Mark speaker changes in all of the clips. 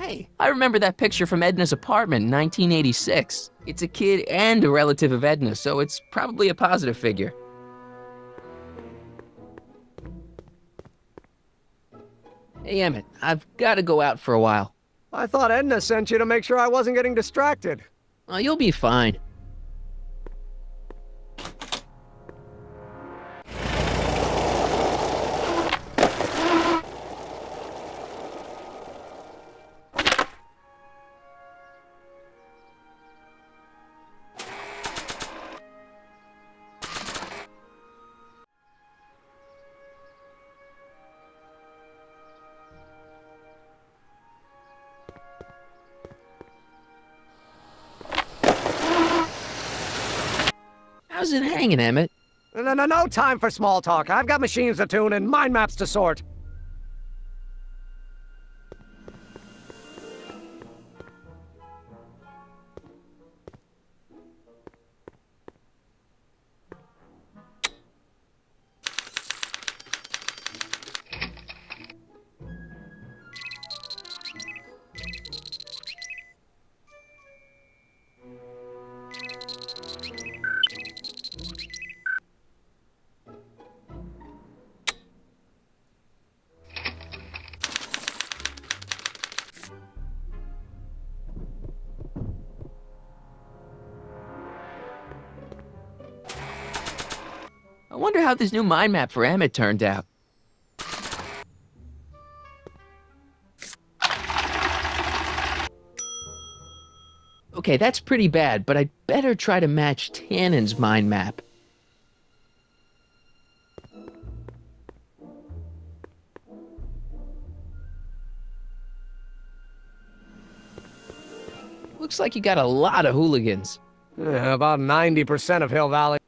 Speaker 1: Hey, I remember that picture from Edna's apartment in 1986. It's a kid and a relative of Edna, so it's probably a positive figure. Hey, Emmett, I've got to go out for a while.
Speaker 2: I thought Edna sent you to make sure I wasn't getting distracted.
Speaker 1: Oh, you'll be fine. How's it hanging, Emmett?
Speaker 2: No time for small talk. I've got machines to tune and mind maps to sort.
Speaker 1: I wonder how this new mind map for Emmett turned out. Okay, that's pretty bad, but I'd better try to match Tannen's mind map. Looks like you got a lot of hooligans.
Speaker 2: About 90% of Hill Valley.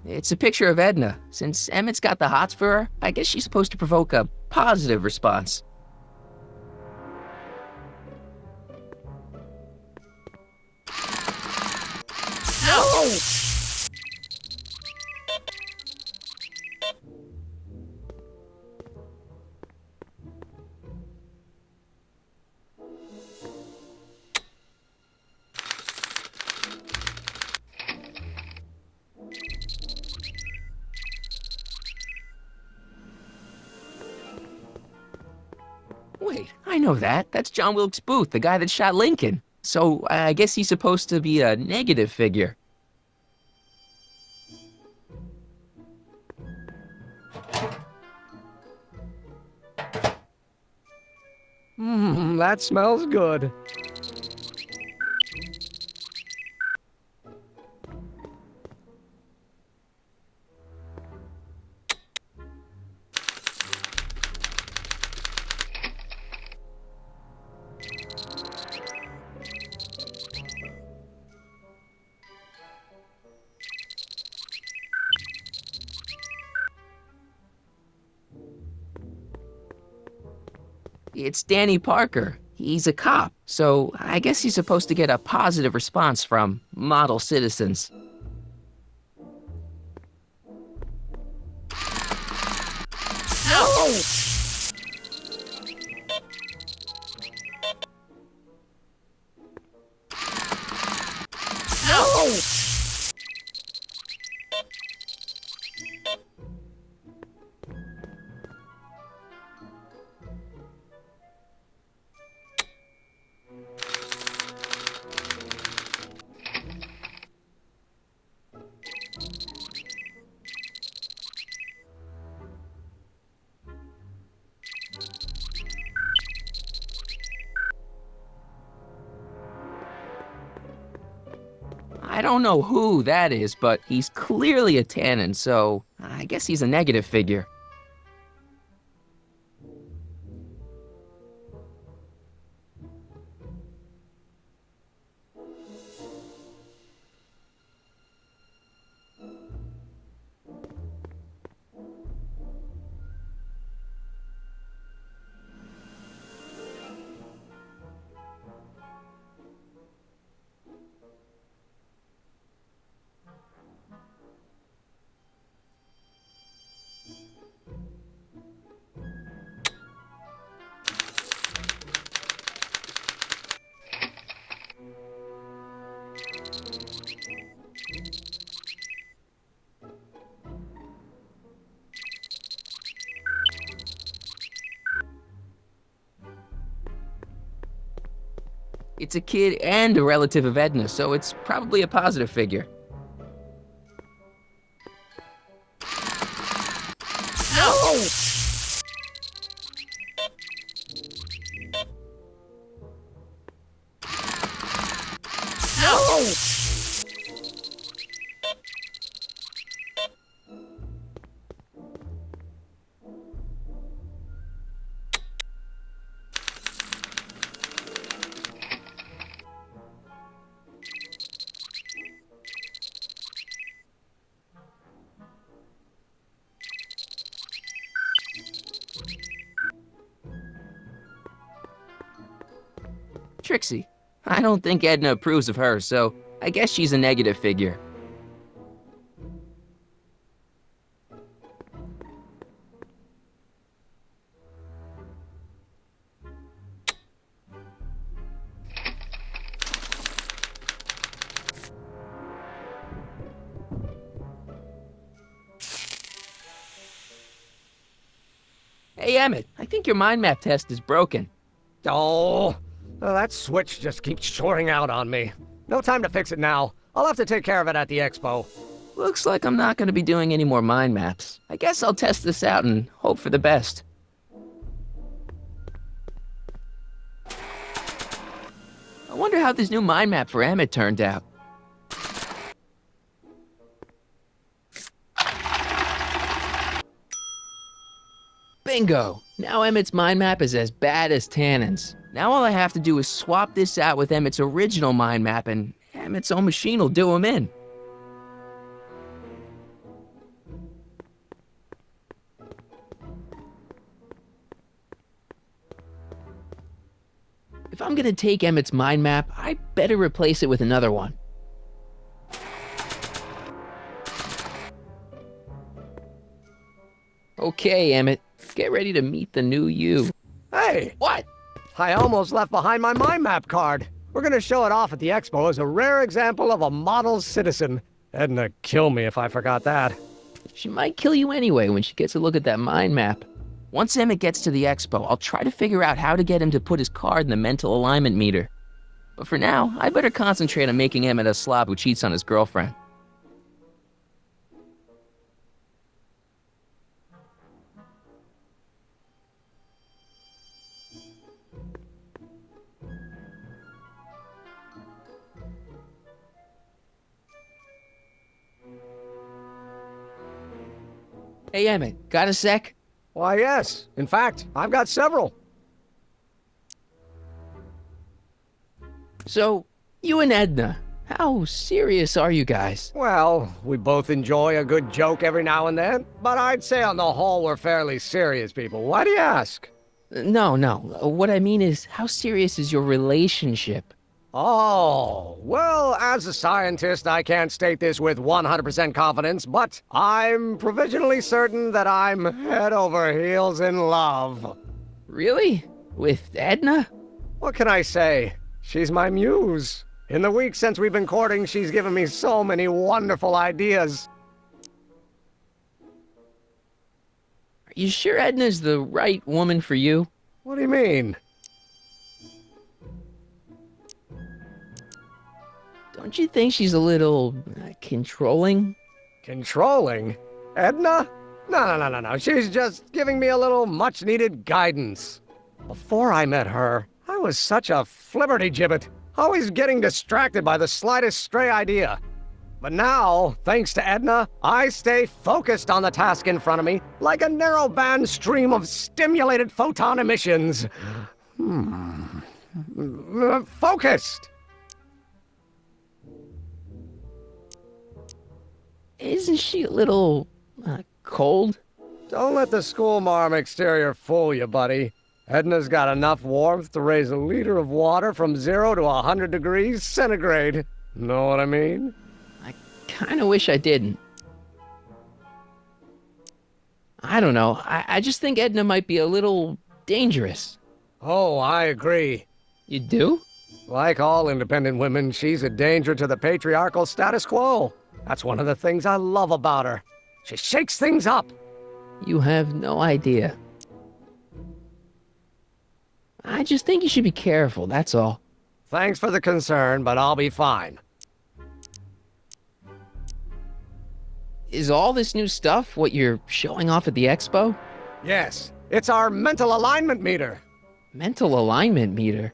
Speaker 1: It's a picture of Edna. Since Emmett's got the hots for her, I guess she's supposed to provoke a positive response.
Speaker 2: Ow!
Speaker 1: Wait, I know that. That's John Wilkes Booth, the guy that shot Lincoln. So I guess he's supposed to be a negative figure.
Speaker 2: That smells good.
Speaker 1: It's Danny Parker. He's a cop, so I guess he's supposed to get a positive response from model citizens.
Speaker 2: Ow! Ow!
Speaker 1: I don't know who that is, but he's clearly a Tannen, so I guess he's a negative figure. It's a kid and a relative of Edna, so it's probably a positive figure.
Speaker 2: No! No!
Speaker 1: Trixie. I don't think Edna approves of her, so I guess she's a negative figure. Hey, Emmett, I think your mind map test is broken.
Speaker 2: Oh, that switch just keeps shorting out on me. No time to fix it now. I'll have to take care of it at the expo.
Speaker 1: Looks like I'm not going to be doing any more mind maps. I guess I'll test this out and hope for the best. I wonder how this new mind map for Emmett turned out. Bingo! Now Emmett's mind map is as bad as Tannen's. Now all I have to do is swap this out with Emmett's original mind map and Emmett's own machine will do him in. If I'm gonna take Emmett's mind map, I better replace it with another one. Okay, Emmett, get ready to meet the new you.
Speaker 2: Hey,
Speaker 1: What?
Speaker 2: I almost left behind my mind map card. We're gonna show it off at the expo as a rare example of a model citizen. Edna kill me if I forgot that.
Speaker 1: She might kill you anyway when she gets a look at that mind map. Once Emmett gets to the expo, I'll try to figure out how to get him to put his card in the mental alignment meter. But for now, I better concentrate on making Emmett a slob who cheats on his girlfriend. Hey Emmett, got a sec?
Speaker 2: Why, yes. In fact, I've got several.
Speaker 1: So, you and Edna, how serious are you guys?
Speaker 2: Well, we both enjoy a good joke every now and then, but I'd say on the whole we're fairly serious people. Why do you ask?
Speaker 1: No. What I mean is, how serious is your relationship?
Speaker 2: Oh, well, as a scientist, I can't state this with 100% confidence, but I'm provisionally certain that I'm head over heels in love.
Speaker 1: Really? With Edna?
Speaker 2: What can I say? She's my muse. In the week since we've been courting, she's given me so many wonderful ideas.
Speaker 1: Are you sure Edna's the right woman for you?
Speaker 2: What do you mean?
Speaker 1: Don't you think she's a little controlling?
Speaker 2: Controlling? Edna? No. She's just giving me a little much-needed guidance. Before I met her, I was such a flibberty-gibbet, always getting distracted by the slightest stray idea. But now, thanks to Edna, I stay focused on the task in front of me, like a narrow-band stream of stimulated photon emissions. Focused!
Speaker 1: Isn't she a little cold?
Speaker 2: Don't let the schoolmarm exterior fool you, buddy. Edna's got enough warmth to raise a liter of water from 0 to 100 degrees centigrade. Know what I mean?
Speaker 1: I kinda wish I didn't. I don't know, I just think Edna might be a little dangerous.
Speaker 2: Oh, I agree.
Speaker 1: You do?
Speaker 2: Like all independent women, she's a danger to the patriarchal status quo. That's one of the things I love about her. She shakes things up.
Speaker 1: You have no idea. I just think you should be careful, that's all.
Speaker 2: Thanks for the concern, but I'll be fine.
Speaker 1: Is all this new stuff what you're showing off at the expo?
Speaker 2: Yes, it's our mental alignment meter.
Speaker 1: Mental alignment meter?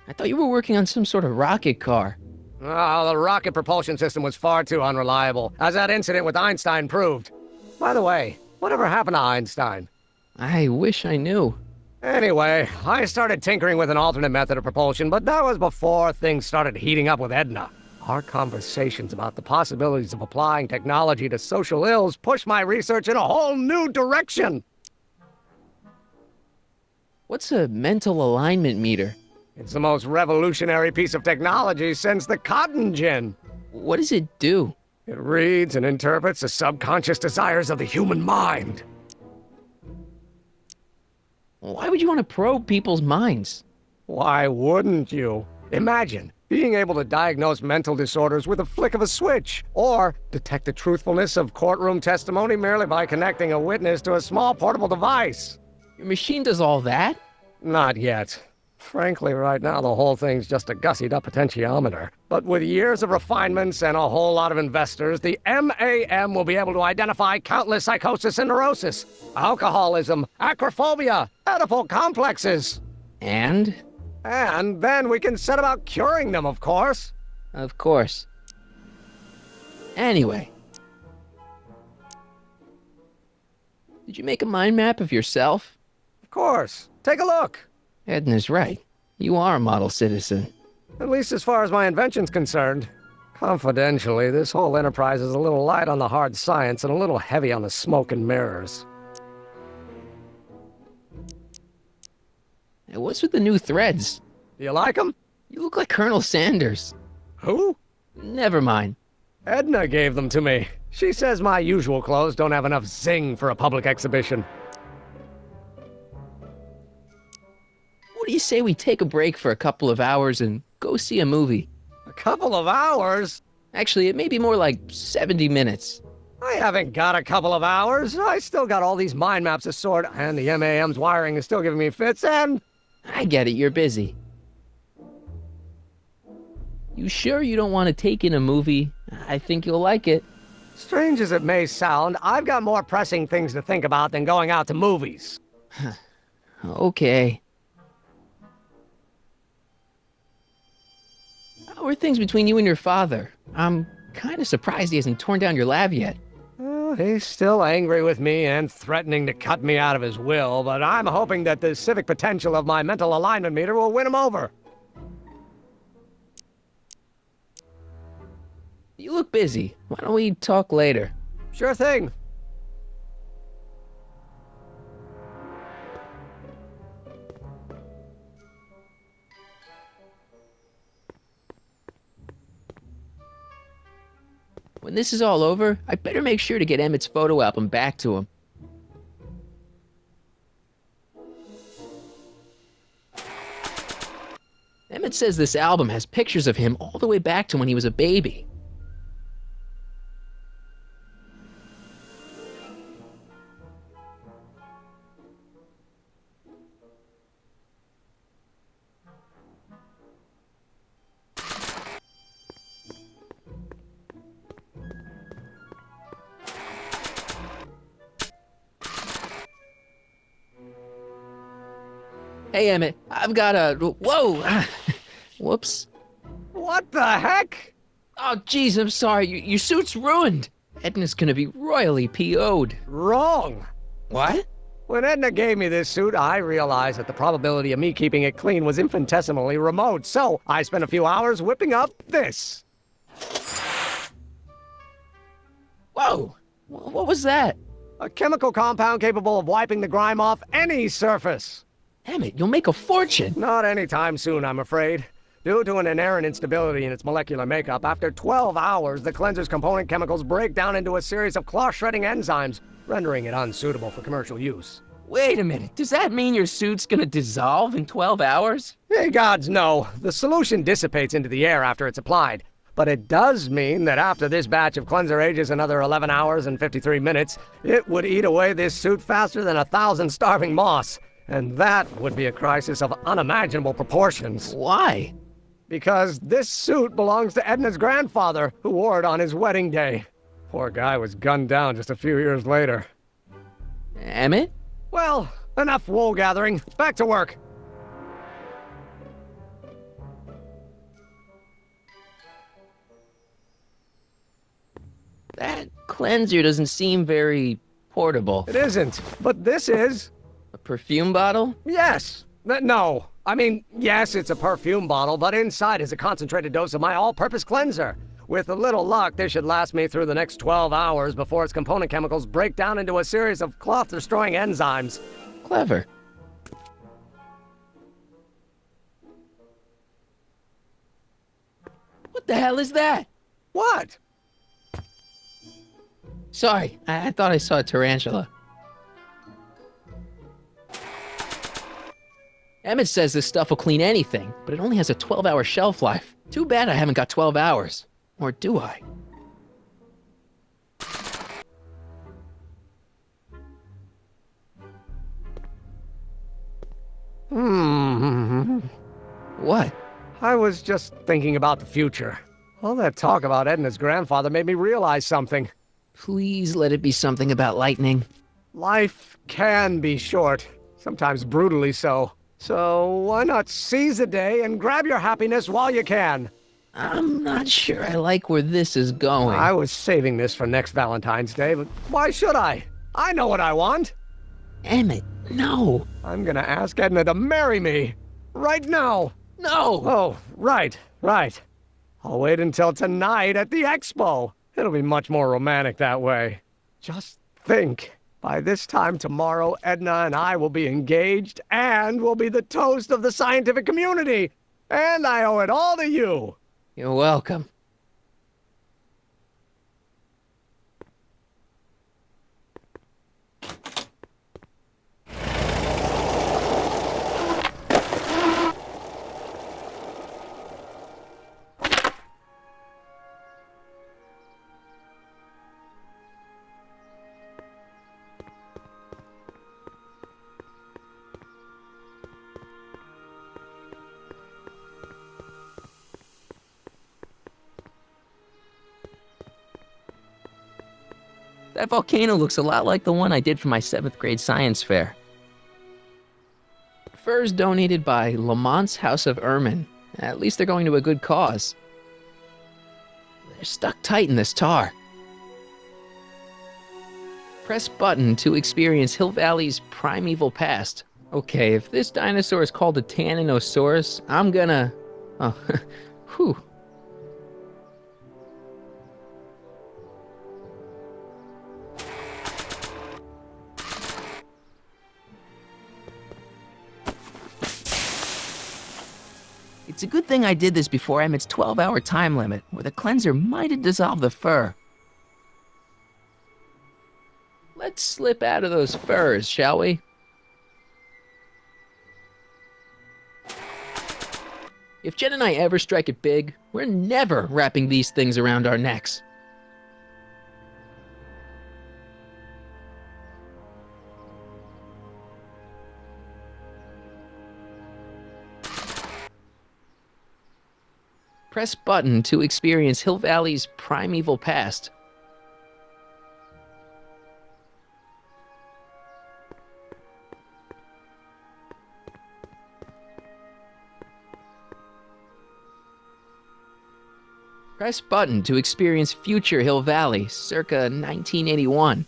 Speaker 1: I thought you were working on some sort of rocket car.
Speaker 2: Oh, the rocket propulsion system was far too unreliable, as that incident with Einstein proved. By the way, whatever happened to Einstein?
Speaker 1: I wish I knew.
Speaker 2: Anyway, I started tinkering with an alternate method of propulsion, but that was before things started heating up with Edna. Our conversations about the possibilities of applying technology to social ills pushed my research in a whole new direction.
Speaker 1: What's a mental alignment meter?
Speaker 2: It's the most revolutionary piece of technology since the cotton gin.
Speaker 1: What does it do?
Speaker 2: It reads and interprets the subconscious desires of the human mind.
Speaker 1: Why would you want to probe people's minds?
Speaker 2: Why wouldn't you? Imagine being able to diagnose mental disorders with a flick of a switch, or detect the truthfulness of courtroom testimony merely by connecting a witness to a small portable device.
Speaker 1: Your machine does all that?
Speaker 2: Not yet. Frankly, right now the whole thing's just a gussied-up potentiometer. But with years of refinements and a whole lot of investors, the MAM will be able to identify countless psychosis and neurosis, alcoholism, acrophobia, Oedipal complexes.
Speaker 1: And?
Speaker 2: And then we can set about curing them, of course.
Speaker 1: Of course. Anyway. Did you make a mind map of yourself?
Speaker 2: Of course. Take a look.
Speaker 1: Edna's right. You are a model citizen.
Speaker 2: At least as far as my invention's concerned. Confidentially, this whole enterprise is a little light on the hard science and a little heavy on the smoke and mirrors.
Speaker 1: Hey, what's with the new threads?
Speaker 2: Do you like them?
Speaker 1: You look like Colonel Sanders.
Speaker 2: Who?
Speaker 1: Never mind.
Speaker 2: Edna gave them to me. She says my usual clothes don't have enough zing for a public exhibition.
Speaker 1: What do you say we take a break for a couple of hours and go see a movie?
Speaker 2: A couple of hours?
Speaker 1: Actually, it may be more like 70 minutes.
Speaker 2: I haven't got a couple of hours. I still got all these mind maps to sort, and the MAM's wiring is still giving me fits, and...
Speaker 1: I get it, you're busy. You sure you don't want to take in a movie? I think you'll like it.
Speaker 2: Strange as it may sound, I've got more pressing things to think about than going out to movies.
Speaker 1: Okay. How are things between you and your father? I'm kind of surprised he hasn't torn down your lab yet.
Speaker 2: He's still angry with me and threatening to cut me out of his will, but I'm hoping that the civic potential of my mental alignment meter will win him over.
Speaker 1: You look busy. Why don't we talk later?
Speaker 2: Sure thing.
Speaker 1: When this is all over, I better make sure to get Emmett's photo album back to him. Emmett says this album has pictures of him all the way back to when he was a baby. Hey, Emmett, I've got a... Whoa! Whoops.
Speaker 2: What the heck?
Speaker 1: Oh, jeez, I'm sorry. Your suit's ruined. Edna's gonna be royally PO'd.
Speaker 2: Wrong.
Speaker 1: What?
Speaker 2: When Edna gave me this suit, I realized that the probability of me keeping it clean was infinitesimally remote, so I spent a few hours whipping up this.
Speaker 1: Whoa! What was that?
Speaker 2: A chemical compound capable of wiping the grime off any surface.
Speaker 1: Emmett, you'll make a fortune.
Speaker 2: Not anytime soon, I'm afraid. Due to an inherent instability in its molecular makeup, after 12 hours, the cleanser's component chemicals break down into a series of cloth-shredding enzymes, rendering it unsuitable for commercial use.
Speaker 1: Wait a minute, does that mean your suit's gonna dissolve in 12 hours?
Speaker 2: Hey, gods, no. The solution dissipates into the air after it's applied. But it does mean that after this batch of cleanser ages another 11 hours and 53 minutes, it would eat away this suit faster than 1,000 starving moths. And that would be a crisis of unimaginable proportions.
Speaker 1: Why?
Speaker 2: Because this suit belongs to Edna's grandfather, who wore it on his wedding day. Poor guy was gunned down just a few years later.
Speaker 1: Emmett?
Speaker 2: Well, enough wool gathering. Back to work.
Speaker 1: That cleanser doesn't seem very portable.
Speaker 2: It isn't, but this is.
Speaker 1: A perfume bottle?
Speaker 2: Yes. No. I mean, yes, it's a perfume bottle, but inside is a concentrated dose of my all-purpose cleanser. With a little luck, this should last me through the next 12 hours before its component chemicals break down into a series of cloth-destroying enzymes.
Speaker 1: Clever. What the hell is that?
Speaker 2: What?
Speaker 1: Sorry, I thought I saw a tarantula. Emmett says this stuff will clean anything, but it only has a 12-hour shelf life. Too bad I haven't got 12 hours. Or do I? What?
Speaker 2: I was just thinking about the future. All that talk about Edna's grandfather made me realize something.
Speaker 1: Please let it be something about lightning.
Speaker 2: Life can be short, sometimes brutally so. So why not seize the day and grab your happiness while you can?
Speaker 1: I'm not sure I like where this is going.
Speaker 2: I was saving this for next Valentine's Day, but why should I? I know what I want.
Speaker 1: Emmett, no.
Speaker 2: I'm gonna ask Edna to marry me. Right now.
Speaker 1: No!
Speaker 2: Oh, right. I'll wait until tonight at the expo. It'll be much more romantic that way. Just think. By this time tomorrow, Edna and I will be engaged and will be the toast of the scientific community. And I owe it all to you.
Speaker 1: You're welcome. That volcano looks a lot like the one I did for my 7th grade science fair. Furs donated by Lamont's House of Ermine. At least they're going to a good cause. They're stuck tight in this tar. Press button to experience Hill Valley's primeval past. Okay, if this dinosaur is called a Tanninosaurus, I'm gonna... Oh, whew. It's a good thing I did this before Emmett's 12-hour time limit, where the cleanser might have dissolved the fur. Let's slip out of those furs, shall we? If Jen and I ever strike it big, we're never wrapping these things around our necks. Press button to experience Hill Valley's primeval past. Press button to experience future Hill Valley, circa 1981.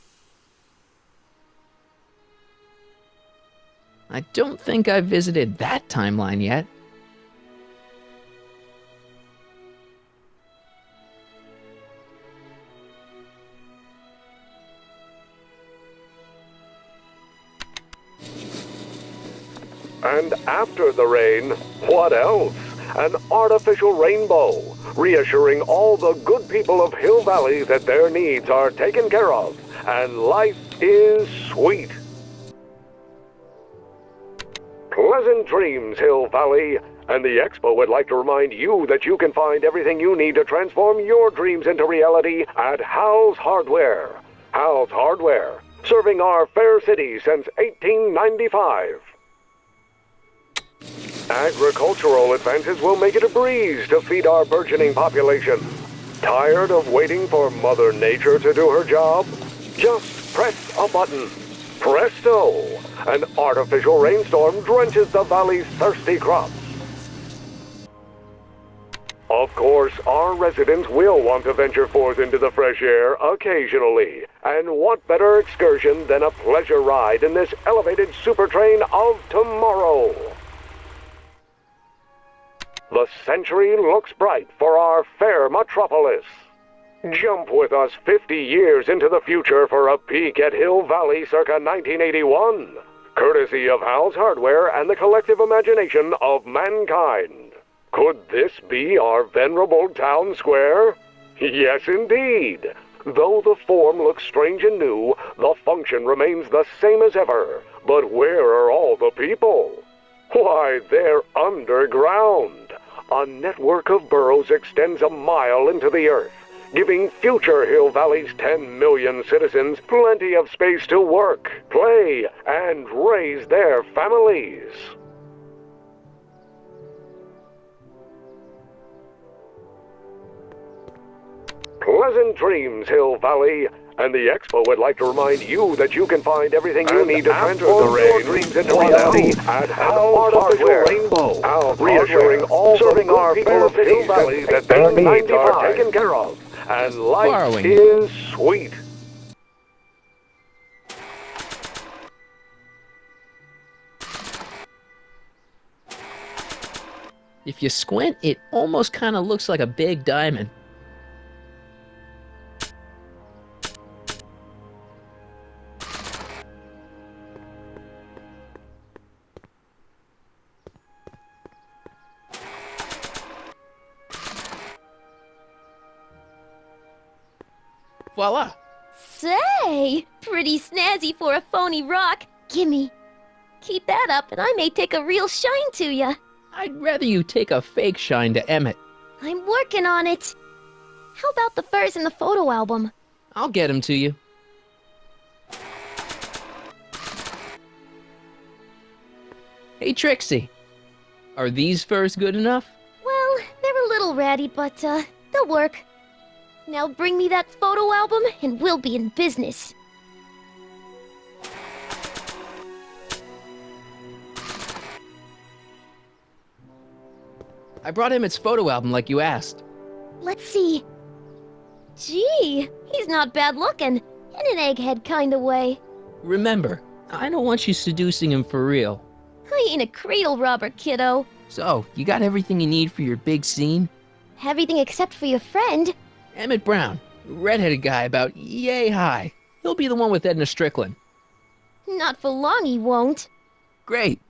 Speaker 1: I don't think I've visited that timeline yet.
Speaker 3: And after the rain, what else? An artificial rainbow, reassuring all the good people of Hill Valley that their needs are taken care of, and life is sweet. Pleasant dreams, Hill Valley. And the Expo would like to remind you that you can find everything you need to transform your dreams into reality at Hal's Hardware. Hal's Hardware, serving our fair city since 1895. Agricultural advances will make it a breeze to feed our burgeoning population. Tired of waiting for Mother Nature to do her job? Just press a button. Presto! An artificial rainstorm drenches the valley's thirsty crops. Of course, our residents will want to venture forth into the fresh air occasionally. And what better excursion than a pleasure ride in this elevated super train of tomorrow? The century looks bright for our fair metropolis. Jump with us 50 years into the future for a peek at Hill Valley circa 1981, courtesy of Hal's Hardware and the collective imagination of mankind. Could this be our venerable town square? Yes, indeed. Though the form looks strange and new, the function remains the same as ever. But where are all the people? Why, they're underground. A network of burrows extends a mile into the earth, giving future Hill Valley's 10 million citizens plenty of space to work, play, and raise their families. Pleasant dreams, Hill Valley. And the Expo would like to remind you that you can find everything you need to transform your dreams into reality at Hal's Hardware. Rainbow, reassuring all serving our people of Hill Valley that their needs are taken care of. And life is sweet.
Speaker 1: If you squint, it almost kind of looks like a big diamond. Voila!
Speaker 4: Say, pretty snazzy for a phony rock. Gimme. Keep that up and I may take a real shine to ya.
Speaker 1: I'd rather you take a fake shine to Emmett.
Speaker 4: I'm working on it. How about the furs in the photo album?
Speaker 1: I'll get him to you. Hey, Trixie. Are these furs good enough?
Speaker 4: Well, they're a little ratty, but, they'll work. Now bring me that photo album, and we'll be in business.
Speaker 1: I brought Emmett's photo album like you asked.
Speaker 4: Let's see. Gee, he's not bad looking. In an egghead kind of way.
Speaker 1: Remember, I don't want you seducing him for real.
Speaker 4: I ain't a cradle robber, kiddo.
Speaker 1: So, you got everything you need for your big scene?
Speaker 4: Everything except for your friend.
Speaker 1: Emmett Brown, redheaded guy about yay high. He'll be the one with Edna Strickland.
Speaker 4: Not for long, he won't.
Speaker 1: Great.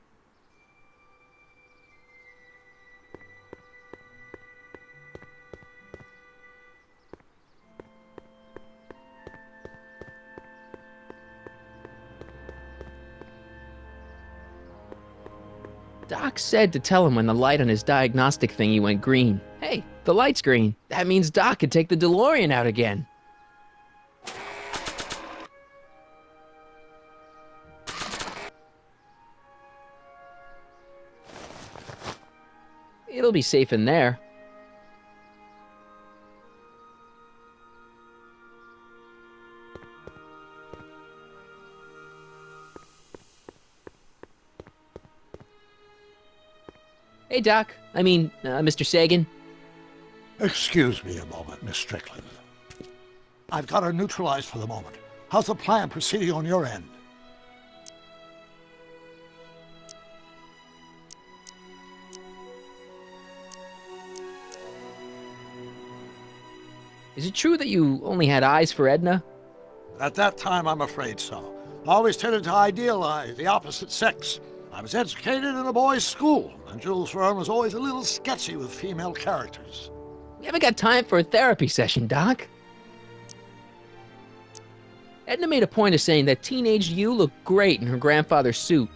Speaker 1: Doc said to tell him when the light on his diagnostic thingy went green. Hey, the light's green. That means Doc could take the DeLorean out again. It'll be safe in there. Hey, Doc. Mr. Sagan.
Speaker 5: Excuse me a moment, Miss Strickland. I've got her neutralized for the moment. How's the plan proceeding on your end?
Speaker 1: Is it true that you only had eyes for Edna?
Speaker 5: At that time, I'm afraid so. I always tended to idealize the opposite sex. I was educated in a boys' school, and Jules Verne was always a little sketchy with female characters.
Speaker 1: We haven't got time for a therapy session, Doc. Edna made a point of saying that teenage you looked great in her grandfather's suit.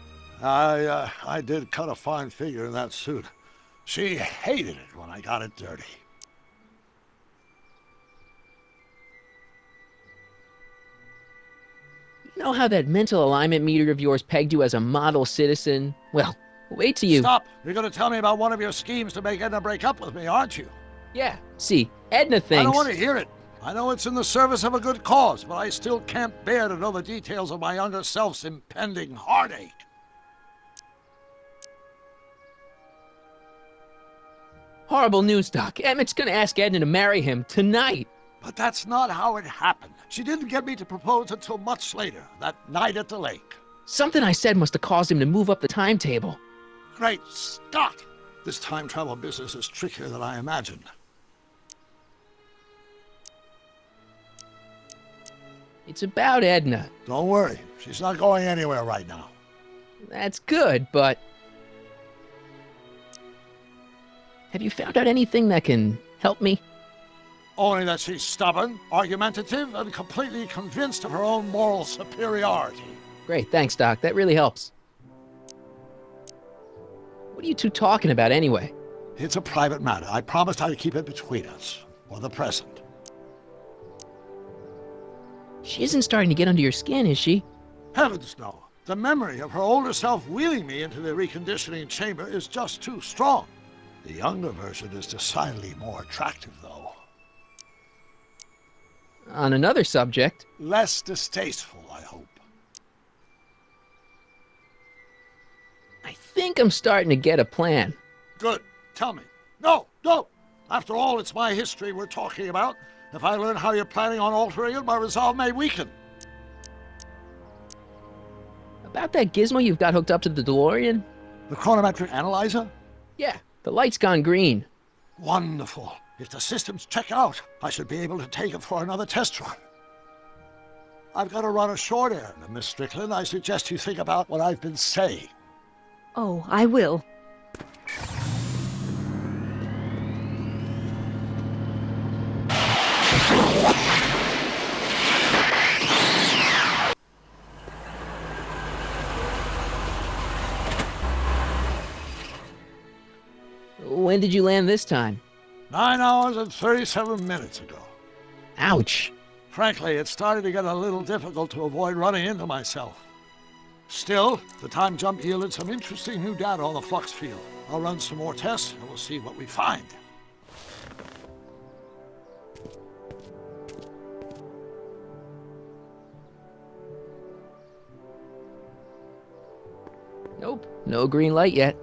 Speaker 5: I did cut a fine figure in that suit. She hated it when I got it dirty.
Speaker 1: You know how that mental alignment meter of yours pegged you as a model citizen? Well, wait till you...
Speaker 5: Stop! You're gonna tell me about one of your schemes to make Edna break up with me, aren't you?
Speaker 1: Yeah, see, Edna thinks...
Speaker 5: I don't want to hear it. I know it's in the service of a good cause, but I still can't bear to know the details of my younger self's impending heartache.
Speaker 1: Horrible news, Doc. Emmett's gonna ask Edna to marry him tonight.
Speaker 5: But that's not how it happened. She didn't get me to propose until much later, that night at the lake.
Speaker 1: Something I said must have caused him to move up the timetable.
Speaker 5: Great Scott! This time travel business is trickier than I imagined.
Speaker 1: It's about Edna.
Speaker 5: Don't worry, she's not going anywhere right now.
Speaker 1: That's good, but... Have you found out anything that can help me?
Speaker 5: Only that she's stubborn, argumentative, and completely convinced of her own moral superiority.
Speaker 1: Great, thanks, Doc. That really helps. What are you two talking about anyway?
Speaker 5: It's a private matter. I promised I'd keep it between us, for the present.
Speaker 1: She isn't starting to get under your skin, is she?
Speaker 5: Heavens no. The memory of her older self wheeling me into the reconditioning chamber is just too strong. The younger version is decidedly more attractive, though.
Speaker 1: On another subject...
Speaker 5: Less distasteful, I hope.
Speaker 1: I think I'm starting to get a plan.
Speaker 5: Good. Tell me. No, no! After all, it's my history we're talking about. If I learn how you're planning on altering it, my resolve may weaken.
Speaker 1: About that gizmo you've got hooked up to the DeLorean?
Speaker 5: The chronometric analyzer?
Speaker 1: Yeah, the light's gone green.
Speaker 5: Wonderful. If the systems check out, I should be able to take it for another test run. I've got to run a short errand, Miss Strickland. I suggest you think about what I've been saying.
Speaker 6: Oh, I will.
Speaker 1: When did you land this time?
Speaker 5: 9 hours and 37 minutes ago.
Speaker 1: Ouch.
Speaker 5: Frankly, it started to get a little difficult to avoid running into myself. Still, the time jump yielded some interesting new data on the flux field. I'll run some more tests and we'll see what we find.
Speaker 1: Nope, no green light yet.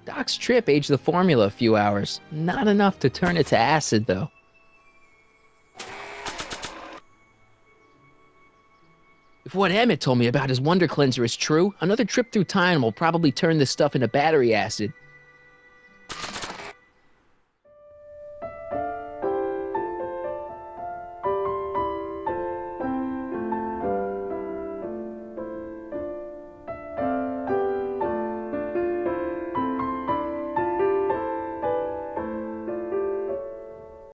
Speaker 1: Doc's trip aged the formula a few hours. Not enough to turn it to acid, though. If what Emmett told me about his Wonder Cleanser is true, another trip through time will probably turn this stuff into battery acid.